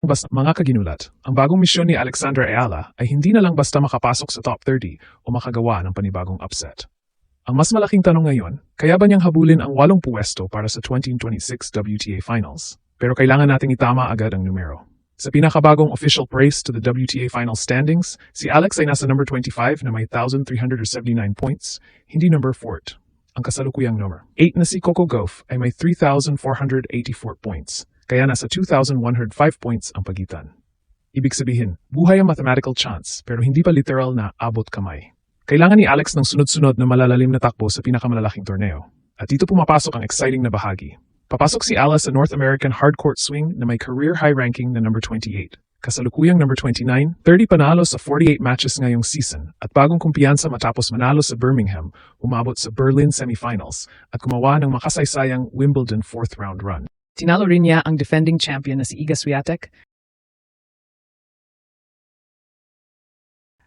Mga kaginulat, ang bagong misyon ni Alexandra Ayala ay hindi na lang basta makapasok sa top 30 o makagawa ng panibagong upset. Ang mas malaking tanong ngayon, kaya ba niyang habulin ang 8 puwesto para sa 2026 WTA Finals? Pero kailangan nating itama agad ang numero. Sa pinakabagong official race to the WTA Finals standings, si Alex ay nasa number 25 na may 1,379 points, hindi number 4. Ang kasalukuyang number 8 na si Coco Gauff ay may 3,484 points. Kaya nasa 2,105 points ang pagitan. Ibig sabihin, buhay ang mathematical chance pero hindi pa literal na abot kamay. Kailangan ni Alex ng sunod-sunod na malalalim na takbo sa pinakamalalaking torneo. At dito pumapasok ang exciting na bahagi. Papasok si Alice sa North American hardcourt swing na may career high ranking na number 28. Kasalukuyang number 29, 30 panalo sa 48 matches ngayong season at bagong kumpiyansa matapos manalo sa Birmingham, umabot sa Berlin semifinals at gumawa ng makasaysayang Wimbledon 4th round run. Tinalo rin niya ang defending champion na si Iga Swiatek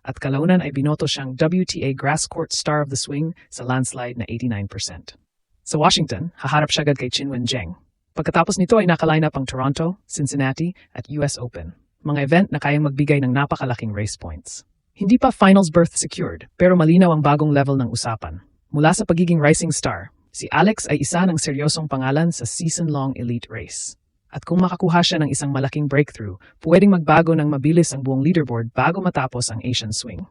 at kalaunan ay binoto siyang WTA Grass Court Star of the Swing sa landslide na 89%. Sa Washington, haharap siya agad kay Qinwen Zheng. Pagkatapos nito ay nakaline up ang Toronto, Cincinnati at US Open, mga event na kayang magbigay ng napakalaking race points. Hindi pa finals berth secured pero malinaw ang bagong level ng usapan. Mula sa pagiging rising star, si Alex ay isa ng seryosong pangalan sa season-long elite race. At kung makakuha siya ng isang malaking breakthrough, pwedeng magbago ng mabilis ang buong leaderboard bago matapos ang Asian swing.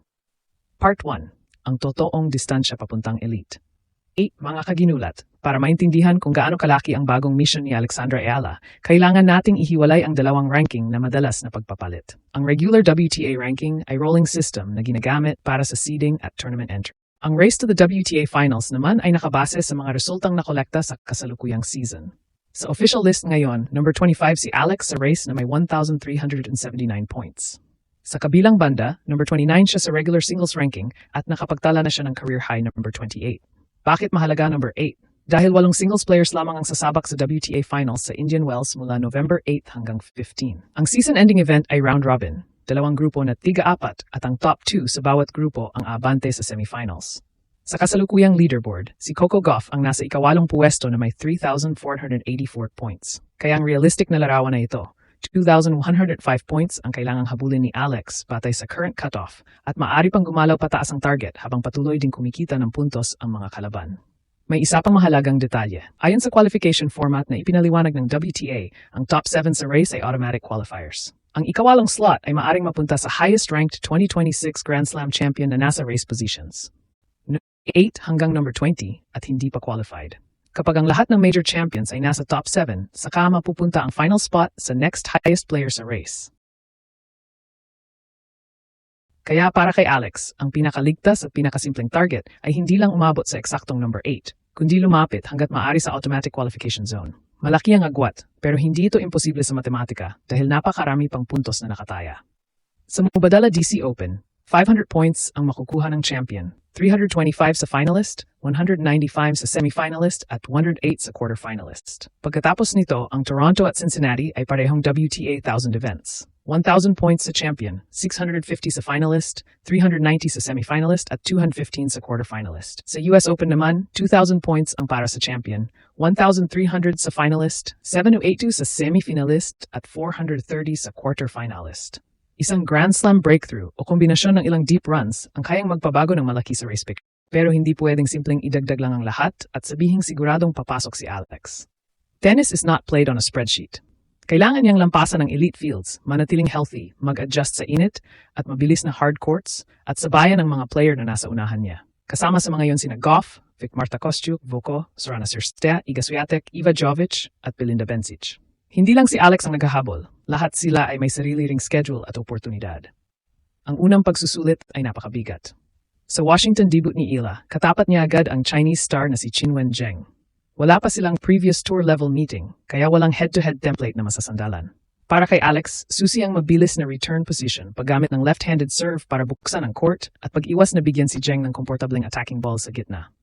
Part 1. Ang totoong distansya papuntang elite. 8. Mga kaginulat. Para maintindihan kung gaano kalaki ang bagong mission ni Alexandra Ayala, kailangan nating ihiwalay ang dalawang ranking na madalas na pagpapalit. Ang regular WTA ranking ay rolling system na ginagamit para sa seeding at tournament entry. Ang race to the WTA Finals naman ay nakabase sa mga resultang nakolekta sa kasalukuyang season. Sa official list ngayon, number 25 si Alex sa race na may 1,379 points. Sa kabilang banda, number 29 siya sa regular singles ranking at nakapagtala na siya ng career high number 28. Bakit mahalaga number 8? Dahil 8 singles players lamang ang sasabak sa WTA Finals sa Indian Wells mula November 8 hanggang 15. Ang season-ending event ay round robin. 2 grupo na 3-4 at ang top 2 sa bawat grupo ang aabante sa semifinals. Sa kasalukuyang leaderboard, si Coco Gauff ang nasa ikawalong puwesto na may 3,484 points. Kaya ang realistic na larawan na ito, 2,105 points ang kailangang habulin ni Alex batay sa current cutoff at maaari pang gumalaw pataas ang target habang patuloy din kumikita ng puntos ang mga kalaban. May isa pang mahalagang detalye. Ayon sa qualification format na ipinaliwanag ng WTA, ang top 7 sa race ay automatic qualifiers. Ang ikawalong slot ay maaring mapunta sa highest-ranked 2026 Grand Slam champion na nasa race positions. 8 hanggang number 20 at hindi pa qualified. Kapag ang lahat ng major champions ay nasa top 7, saka mapupunta ang final spot sa next highest player sa race. Kaya para kay Alex, ang pinakaligtas at pinakasimpleng target ay hindi lang umabot sa eksaktong number 8, kundi lumapit hanggat maaari sa automatic qualification zone. Malaki ang agwat, pero hindi ito imposible sa matematika dahil napakarami pang puntos na nakataya. Sa Mubadala DC Open, 500 points ang makukuha ng champion, 325 sa finalist, 195 sa semifinalist at 108 sa quarterfinalist. Pagkatapos nito, ang Toronto at Cincinnati ay parehong WTA 1,000 events. 1,000 points sa champion, 650 sa finalist, 390 sa semifinalist at 215 sa quarterfinalist. Sa US Open naman, 2,000 points ang para sa champion, 1,300 sa finalist, 782 sa semifinalist at 430 sa quarterfinalist. Isang Grand Slam breakthrough o kombinasyon ng ilang deep runs ang kayang magpabago ng malaki sa race pick. Pero hindi pwedeng simpleng idagdag lang ang lahat at sabihing siguradong papasok si Alex. Tennis is not played on a spreadsheet. Kailangan niyang lampasan ng elite fields, manatiling healthy, mag-adjust sa init, at mabilis na hard courts, at sabayan ng mga player na nasa unahan niya. Kasama sa mga yon sina Gauff, Marta Kostyuk, Voko, Sorana Cîrstea, Iga Swiatek, Iva Jovic, at Belinda Bencic. Hindi lang si Alex ang naghahabol, lahat sila ay may sarili ring schedule at oportunidad. Ang unang pagsusulit ay napakabigat. Sa Washington debut ni Ila, katapat niya agad ang Chinese star na si Qinwen Zheng. Wala pa silang previous tour-level meeting, kaya walang head-to-head template na masasandalan. Para kay Alex, susi ang mabilis na return position paggamit ng left-handed serve para buksan ang court at pag-iwas na bigyan si Zheng ng komportabling attacking ball sa gitna.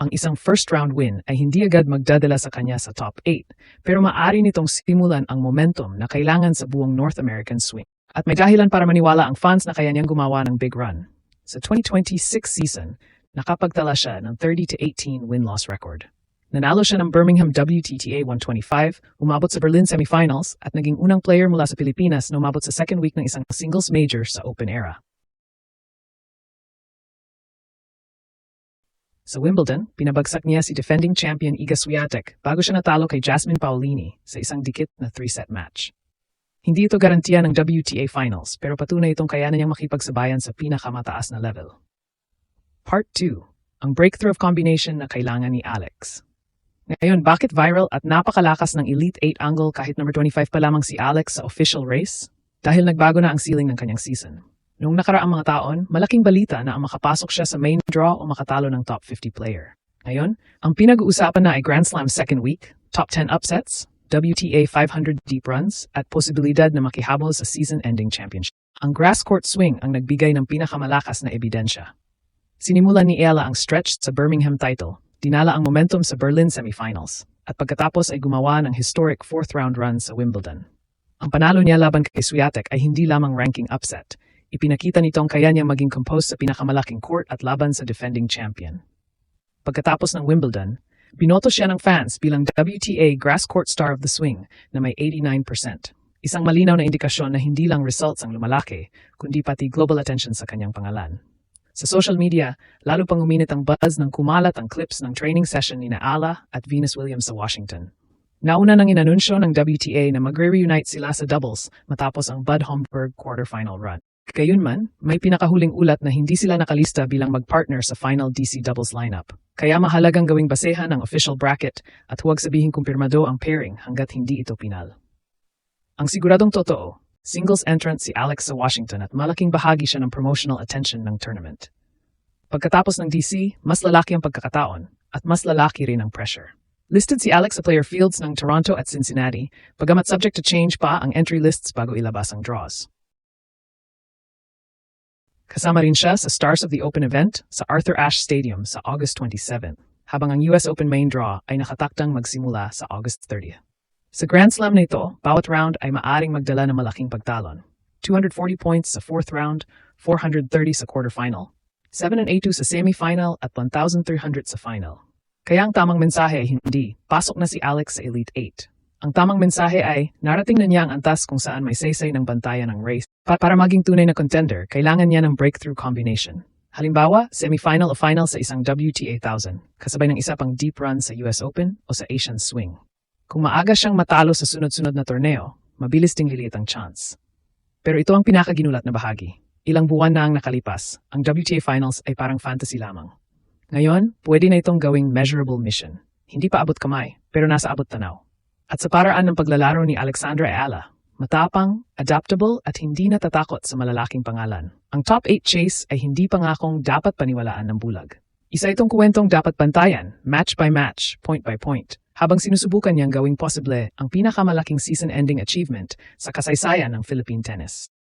Ang isang first-round win ay hindi agad magdadala sa kanya sa top 8, pero maaari nitong simulan ang momentum na kailangan sa buong North American swing. At may dahilan para maniwala ang fans na kaya niyang gumawa ng big run. Sa 2026 season, nakapagtala siya ng 30-18 win-loss record. Nanalo siya ng Birmingham WTTA 125, umabot sa Berlin semifinals at naging unang player mula sa Pilipinas na umabot sa second week ng isang singles major sa Open era. Sa Wimbledon, pinabagsak niya si defending champion Iga Swiatek bago siya natalo kay Jasmine Paolini sa isang dikit na 3-set match. Hindi ito garantiya ng WTA Finals pero patunay itong kayanan niyang makipagsabayan sa pinakamataas na level. Part 2. Ang breakthrough of combination na kailangan ni Alex. Ngayon, bakit viral at napakalakas ng Elite 8 angle kahit number 25 pa lamang si Alex sa official race? Dahil nagbago na ang ceiling ng kanyang season. Noong nakaraang mga taon, malaking balita na ang makapasok siya sa main draw o makatalo ng top 50 player. Ngayon, ang pinag-uusapan na ay Grand Slam second week, top 10 upsets, WTA 500 deep runs, at posibilidad na makihabol sa season-ending championship. Ang grass court swing ang nagbigay ng pinakamalakas na ebidensya. Sinimulan ni Ella ang stretch sa Birmingham title, dinala ang momentum sa Berlin semifinals, at pagkatapos ay gumawa ng historic fourth-round run sa Wimbledon. Ang panalo niya laban kay Swiatek ay hindi lamang ranking upset. Ipinakita nitong kaya niyang maging composed sa pinakamalaking court at laban sa defending champion. Pagkatapos ng Wimbledon, binoto siya ng fans bilang WTA Grass Court Star of the Swing na may 89%. Isang malinaw na indikasyon na hindi lang results ang lumalaki, kundi pati global attention sa kanyang pangalan. Sa social media, lalo pang uminit ang buzz nang kumalat ang clips ng training session ni Ala at Venus Williams sa Washington. Nauna nang inanunsyo ng WTA na magre-reunite sila sa doubles matapos ang Bud Homburg quarterfinal run. Gayunman, may pinakahuling ulat na hindi sila nakalista bilang magpartner sa final DC doubles lineup. Kaya mahalagang gawing basehan ang official bracket at huwag sabihing kumpirmado ang pairing hanggat hindi ito pinal. Ang siguradong totoo, singles entrant si Alex sa Washington at malaking bahagi siya ng promotional attention ng tournament. Pagkatapos ng DC, mas lalaki ang pagkakataon at mas lalaki rin ang pressure. Listed si Alex sa player fields ng Toronto at Cincinnati, bagamat subject to change pa ang entry lists bago ilabas ang draws. Kasama rin siya sa Stars of the Open event sa Arthur Ashe Stadium sa August 27, habang ang US Open main draw ay nakatakdang magsimula sa August 30. Sa Grand Slam na ito, bawat round ay maaring magdala ng malaking pagtalon. 240 points sa fourth round, 430 sa quarterfinal, 7-8 sa semifinal at 1,300 sa final. Kaya ang tamang mensahe ay hindi, pasok na si Alex sa Elite 8. Ang tamang mensahe ay, narating na niya ang antas kung saan may saysay ng bantayan ng race. Para maging tunay na contender, kailangan niya ng breakthrough combination. Halimbawa, semifinal o final sa isang WTA 1000, kasabay ng isa pang deep run sa US Open o sa Asian Swing. Kung maaga siyang matalo sa sunod-sunod na torneo, mabilis ding liliit ang chance. Pero ito ang pinakaginulat na bahagi. Ilang buwan na ang nakalipas, ang WTA Finals ay parang fantasy lamang. Ngayon, pwede na itong gawing measurable mission. Hindi pa abot kamay, pero nasa abot tanaw. At sa paraan ng paglalaro ni Alexandra Ayala, matapang, adaptable at hindi natatakot sa malalaking pangalan. Ang top 8 chase ay hindi pangakong dapat paniwalaan ng bulag. Isa itong kwentong dapat bantayan, match by match, point by point, habang sinusubukan niyang gawing posible ang pinakamalaking season-ending achievement sa kasaysayan ng Philippine tennis.